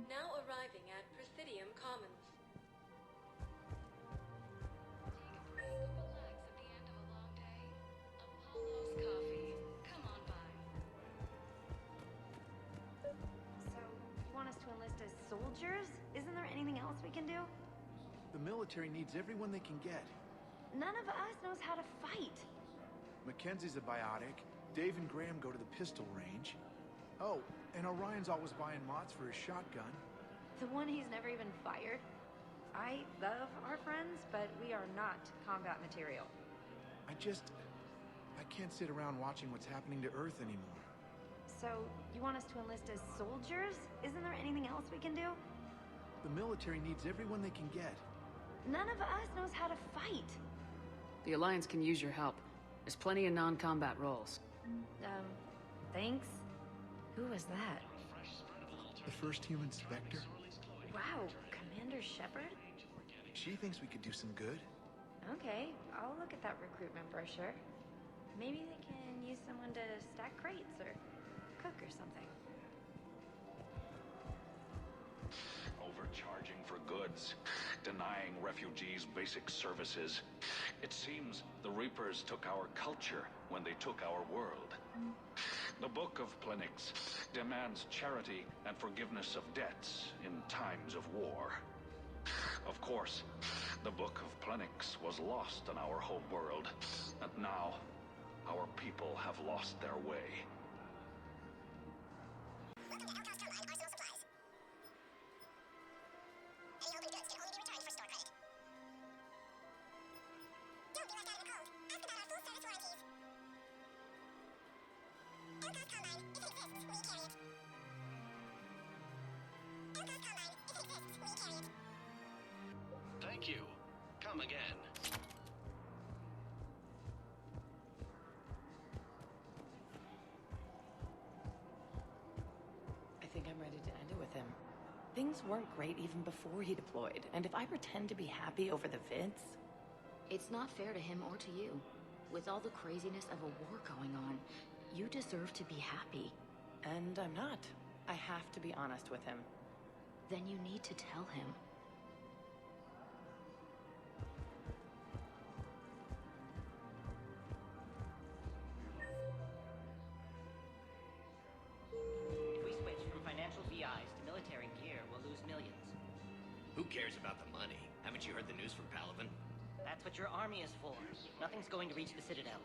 Now arriving at Presidium Commons. Relax at the end of a long day. Apollo's Coffee. Come on by. So, you want us to enlist as soldiers? Isn't there anything else we can do? The military needs everyone they can get. None of us knows how to fight. Mackenzie's a biotic. Dave and Graham go to the pistol range. Oh, and Orion's always buying mods for his shotgun. The one he's never even fired. I love our friends, but we are not combat material. I can't sit around watching what's happening to Earth anymore. So, you want us to enlist as soldiers? Isn't there anything else we can do? The military needs everyone they can get. None of us knows how to fight. The Alliance can use your help. There's plenty of non-combat roles. Thanks. Who was that? The first human Spectre? Wow, Commander Shepard? She thinks we could do some good. Okay, I'll look at that recruitment brochure. Maybe they can use someone to stack crates or cook or something. Overcharging for goods, denying refugees basic services. It seems the Reapers took our culture when they took our world. The Book of Plenix demands charity and forgiveness of debts in times of war. Of course, the Book of Plenix was lost on our home world, and now our people have lost their way. Thank you. Come again. I think I'm ready to end it with him. Things weren't great even before he deployed, and if I pretend to be happy over the vids... It's not fair to him or to you. With all the craziness of a war going on, you deserve to be happy. And I'm not. I have to be honest with him. Then you need to tell him. If we switch from financial VIs to military gear, we'll lose millions. Who cares about the money? Haven't you heard the news from Palaven? That's what your army is for. Nothing's going to reach the Citadel.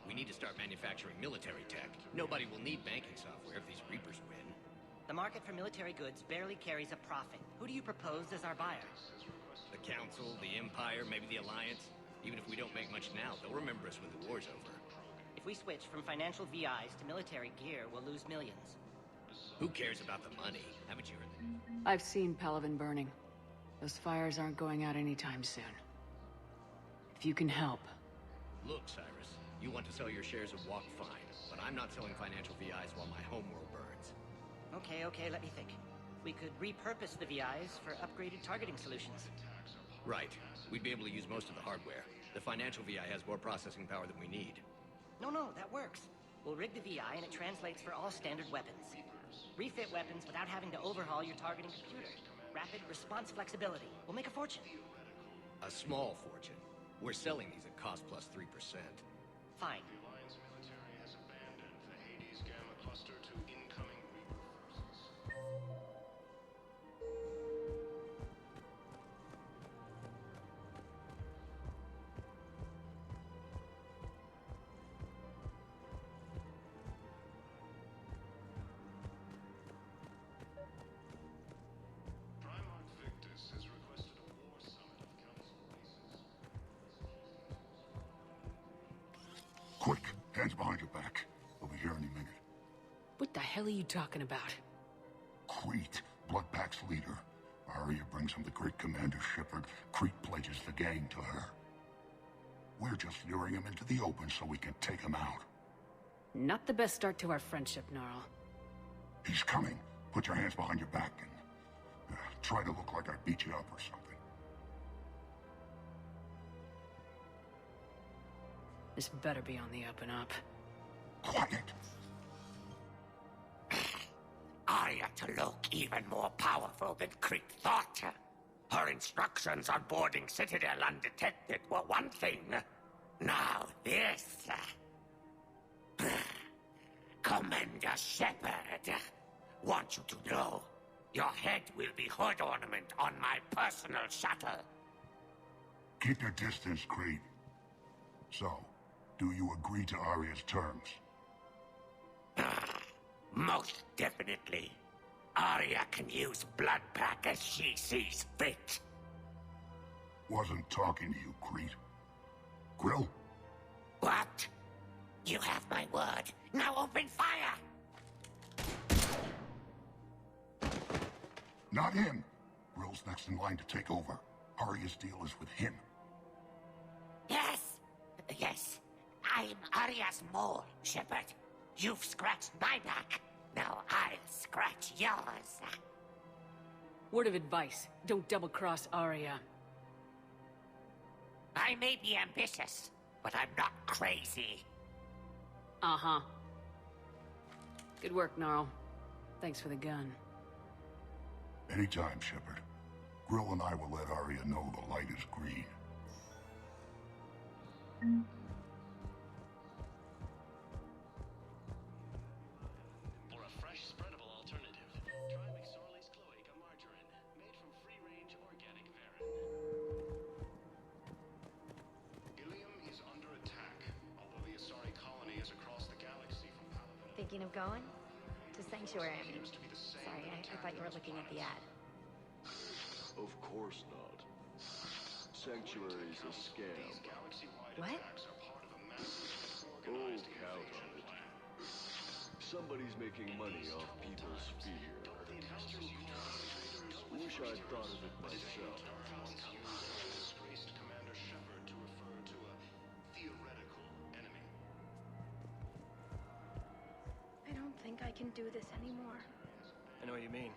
We need to start manufacturing military tech. Nobody will need banking software if these Reapers win. The market for military goods barely carries a profit. Who do you propose as our buyer? The Council, the Empire, maybe the Alliance. Even if we don't make much now, they'll remember us when the war's over. If we switch from financial VIs to military gear, we'll lose millions. Who cares about the money? Haven't you heard that? I've seen Palaven burning. Those fires aren't going out anytime soon. If you can help. Look, Cyrus, you want to sell your shares of Walk fine, but I'm not selling financial VIs while my homeworld burns. Okay, let me think. We could repurpose the VIs for upgraded targeting solutions. Right. We'd be able to use most of the hardware. The financial VI has more processing power than we need. No, that works. We'll rig the VI and it translates for all standard weapons. Refit weapons without having to overhaul your targeting computer. Rapid response flexibility. We'll make a fortune. A small fortune. We're selling these at cost plus 3%. Fine. The Alliance military has abandoned the Hades Gamma cluster to incoming Reaper forces. Primarch Victus has requested a war summit of council races. Quick, hands behind your back. We'll be here any minute. What the hell are you talking about? Crete, Bloodpack's leader. Arya brings him the great Commander Shepard. Crete pledges the gang to her. We're just luring him into the open so we can take him out. Not the best start to our friendship, Gnarl. He's coming. Put your hands behind your back and try to look like I beat you up or something. This better be on the up and up. Quiet! I Arya to look even more powerful than Creek thought. Her instructions on boarding Citadel undetected were one thing. Now this... Commander Shepard, want you to know, your head will be hood ornament on my personal shuttle. Keep your distance, Creed. So, do you agree to Arya's terms? Most definitely. Arya can use Bloodpack as she sees fit. Wasn't talking to you, Creed. Grill? What? You have my word. Now open fire! Not him. Grill's next in line to take over. Arya's deal is with him. Yes. I'm Arya's mole, Shepard. You've scratched my back. Now I'll scratch yours. Word of advice, don't double-cross Arya. I may be ambitious, but I'm not crazy. Uh-huh. Good work, Gnarl. Thanks for the gun. Anytime, Shepard. Grill and I will let Arya know the light is green. For a fresh, spreadable alternative, try McSorley's Cloaca Margarine, made from free-range organic varin. Ilium is under attack, although the Asari colony is across the galaxy from Palaven. Thinking of going? To Sanctuary, I mean. Sorry, I thought you were looking at the ad. Of course not. Sanctuary is a scam. What? Oh, count on it. Somebody's making money off people's fear. Wish I'd thought of it myself. Commander Shepard to refer to a theoretical enemy. I don't think I can do this anymore. I know what you mean.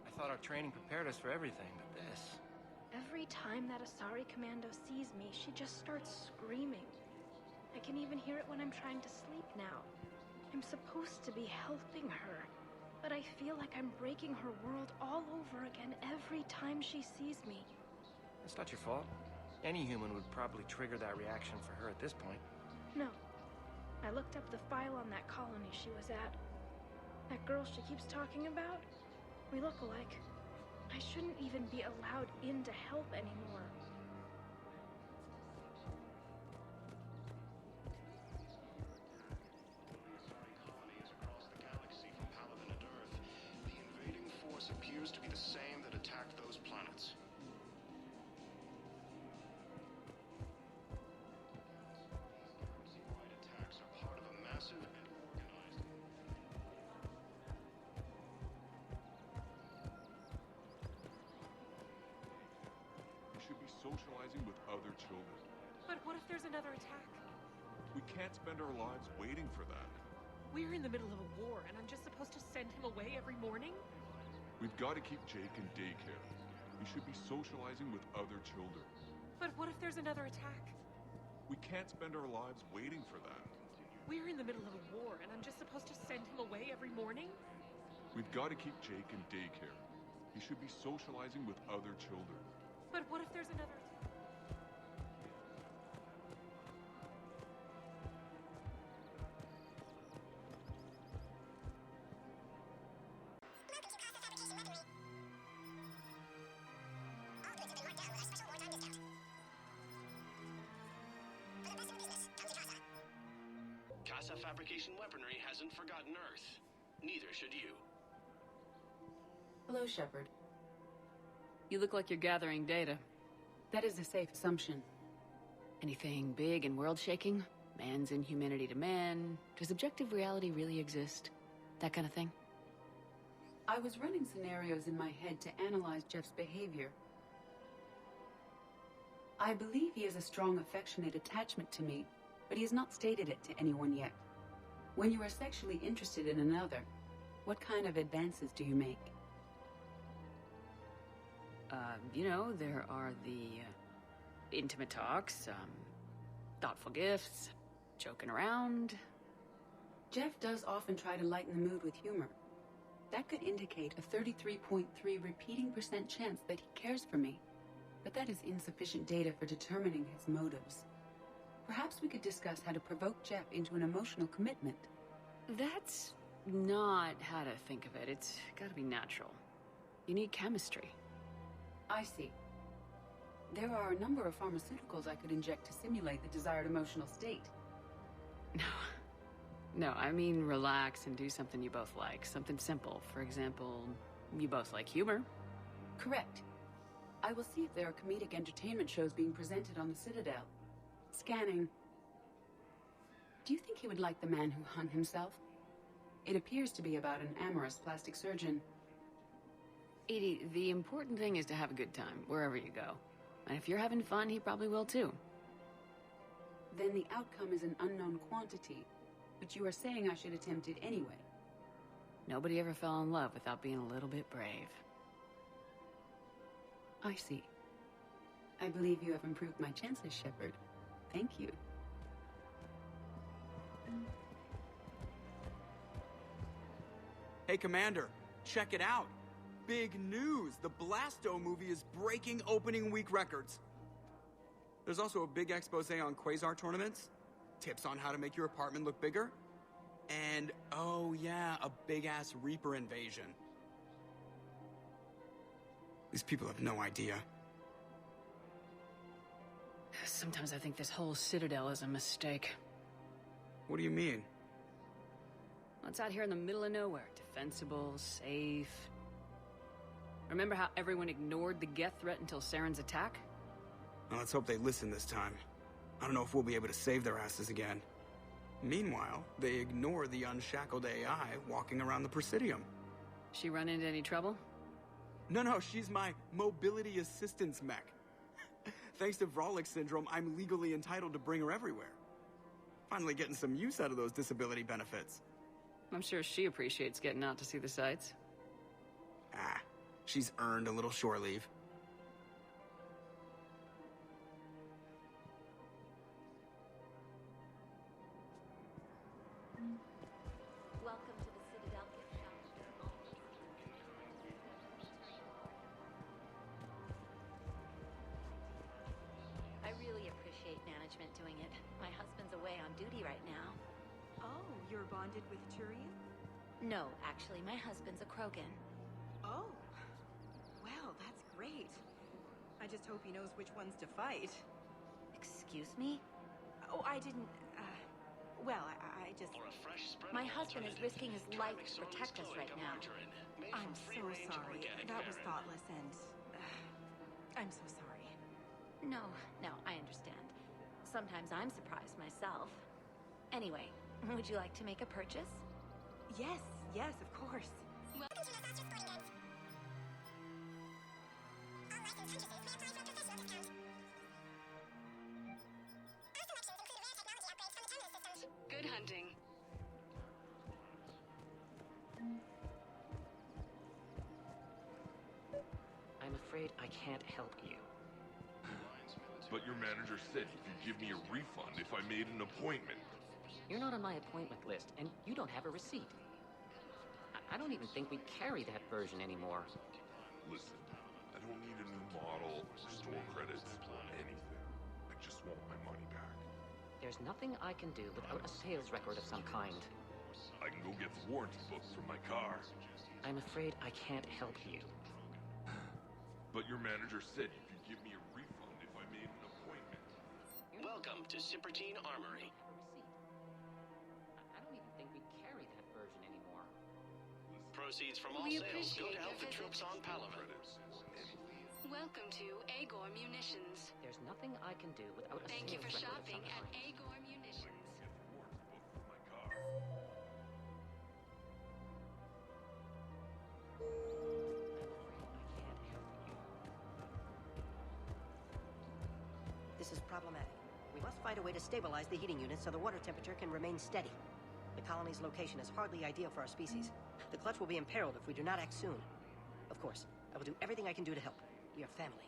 I thought our training prepared us for everything, but this... Every time that Asari Commando sees me, she just starts screaming. I can even hear it when I'm trying to sleep now. I'm supposed to be helping her, but I feel like I'm breaking her world all over again every time she sees me. It's not your fault. Any human would probably trigger that reaction for her at this point. No. I looked up the file on that colony she was at. That girl she keeps talking about? We look alike. I shouldn't even be allowed in to help anymore. The invading force appears to be the same that attacked those planets. Galaxy-wide attacks are part of a massive and organized... We should be socializing with other children. But what if there's another attack? We can't spend our lives waiting for that. We're in the middle of a war, and I'm just supposed to send him away every morning? We've got to keep Jake in daycare. We should be socializing with other children. But what if there's another attack? We can't spend our lives waiting for that. We're in the middle of a war, and I'm just supposed to send him away every morning? We've got to keep Jake in daycare. He should be socializing with other children. But what if there's another attack? Casa Fabrication Weaponry hasn't forgotten Earth. Neither should you. Hello, Shepard. You look like you're gathering data. That is a safe assumption. Anything big and world-shaking? Man's inhumanity to man? Does objective reality really exist? That kind of thing? I was running scenarios in my head to analyze Jeff's behavior. I believe he has a strong affectionate attachment to me, but he has not stated it to anyone yet. When you are sexually interested in another, what kind of advances do you make? You know, there are the intimate talks, thoughtful gifts, joking around. Jeff does often try to lighten the mood with humor. That That could indicate a 33.3 repeating % chance that he cares for me. But that is insufficient data for determining his motives. Perhaps we could discuss how to provoke Jeff into an emotional commitment. That's not how to think of it. It's gotta be natural. You need chemistry. I see. There are a number of pharmaceuticals I could inject to simulate the desired emotional state. No, I mean relax and do something you both like. Something simple. For example, you both like humor. Correct. I will see if there are comedic entertainment shows being presented on the Citadel. Scanning. Do you think he would like The Man Who Hung Himself? It appears to be about an amorous plastic surgeon. Edie, the important thing is to have a good time, wherever you go. And if you're having fun, he probably will too. Then the outcome is an unknown quantity, but you are saying I should attempt it anyway. Nobody ever fell in love without being a little bit brave. I see. I believe you have improved my chances, Shepard. Thank you. Hey, Commander, check it out. Big news! The Blasto movie is breaking opening week records. There's also a big expose on Quasar tournaments, tips on how to make your apartment look bigger, and, oh yeah, a big-ass Reaper invasion. These people have no idea. Sometimes I think this whole Citadel is a mistake. What do you mean? Well, it's out here in the middle of nowhere. Defensible, safe. Remember how everyone ignored the Geth threat until Saren's attack? Well, let's hope they listen this time. I don't know if we'll be able to save their asses again. Meanwhile, they ignore the unshackled AI walking around the Presidium. She run into any trouble? No, she's my mobility assistance mech. Thanks to Vralik syndrome, I'm legally entitled to bring her everywhere. Finally getting some use out of those disability benefits. I'm sure she appreciates getting out to see the sights. Ah, she's earned a little shore leave. Welcome to the Citadel gift shop. I really appreciate management doing it. My husband's away on duty right now. Oh, you're bonded with Turian? No, actually, my husband's a Krogan. Oh. Well, that's great. I just hope he knows which ones to fight. Excuse me? Oh, I didn't... well, I just... My husband is risking his life to protect us right now. I'm so sorry. That was thoughtless and... I'm so sorry. No, I understand. Sometimes I'm surprised myself. Anyway, would you like to make a purchase? Yes, of course. Good hunting. I'm afraid I can't help you. But your manager said he'd give me a refund if I made an appointment. You're not on my appointment list, and you don't have a receipt. I don't even think we carry that version anymore. Listen, I don't need a new model, store credits, or anything. I just want my money back. There's nothing I can do without a sales record of some kind. I can go get the warranty book from my car. I'm afraid I can't help you. But your manager said you could give me a refund if I made an appointment. Welcome to Sippertine Armory. I don't even think we carry that version anymore. Proceeds from all We sales go appreciate to help your the troops on Palaven. Welcome to Agor Munitions. There's nothing I can do without a Thank you for sales record of shopping some at kind. Agor Munitions. This is problematic. We must find a way to stabilize the heating unit so the water temperature can remain steady. The colony's location is hardly ideal for our species. The clutch will be imperiled if we do not act soon. Of course, I will do everything I can do to help. We are family.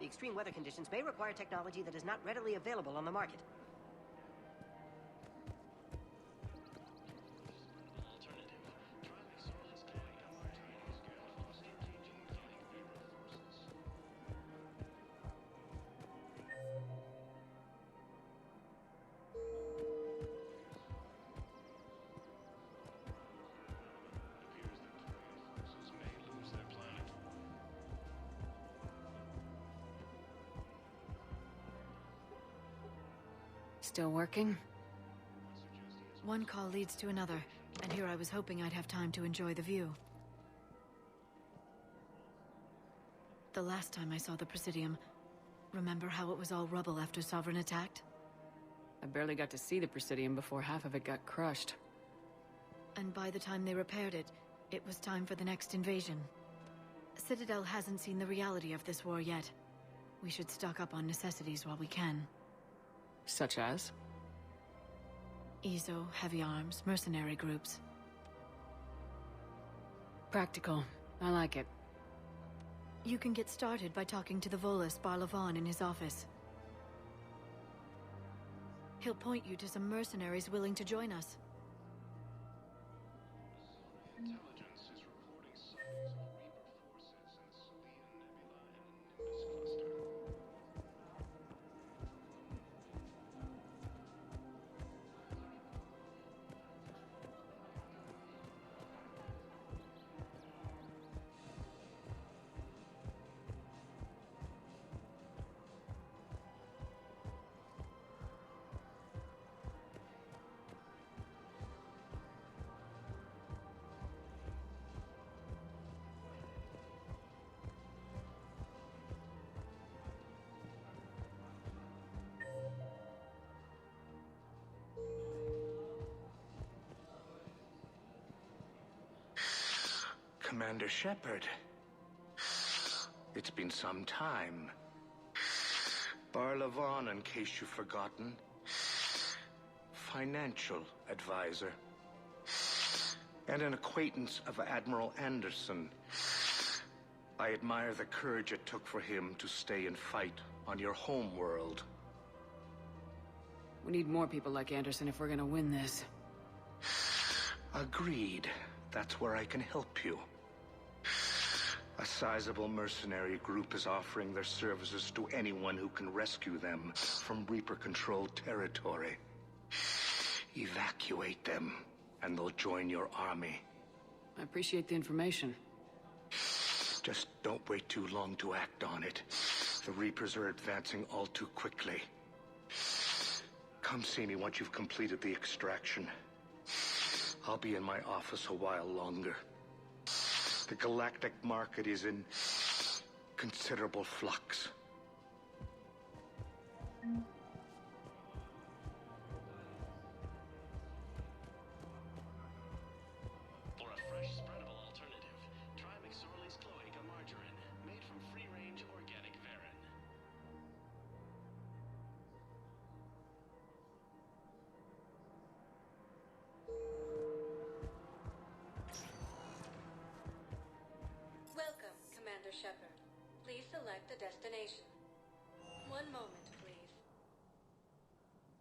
The extreme weather conditions may require technology that is not readily available on the market. Still working? One call leads to another, and here I was hoping I'd have time to enjoy the view. The last time I saw the Presidium, remember how it was all rubble after Sovereign attacked? I barely got to see the Presidium before half of it got crushed. And by the time they repaired it, it was time for the next invasion. Citadel hasn't seen the reality of this war yet. We should stock up on necessities while we can. Such as? Ezo, heavy arms, mercenary groups. Practical. I like it. You can get started by talking to the Volus Barlavan in his office. He'll point you to some mercenaries willing to join us. Intelligence is reporting sightings of Reaper forces in the Sulian Nebula and Nimbus cluster. Commander Shepard. It's been some time. Barlavan, in case you've forgotten. Financial advisor. And an acquaintance of Admiral Anderson. I admire the courage it took for him to stay and fight on your home world. We need more people like Anderson if we're gonna win this. Agreed. That's where I can help you. A sizable mercenary group is offering their services to anyone who can rescue them from Reaper-controlled territory. Evacuate them, and they'll join your army. I appreciate the information. Just don't wait too long to act on it. The Reapers are advancing all too quickly. Come see me once you've completed the extraction. I'll be in my office a while longer. The galactic market is in considerable flux. For a fresh, spreadable alternative, try McSorley's Cloaca Margarine, made from free-range organic varin. Welcome, Commander Shepard. Please select a destination. One moment.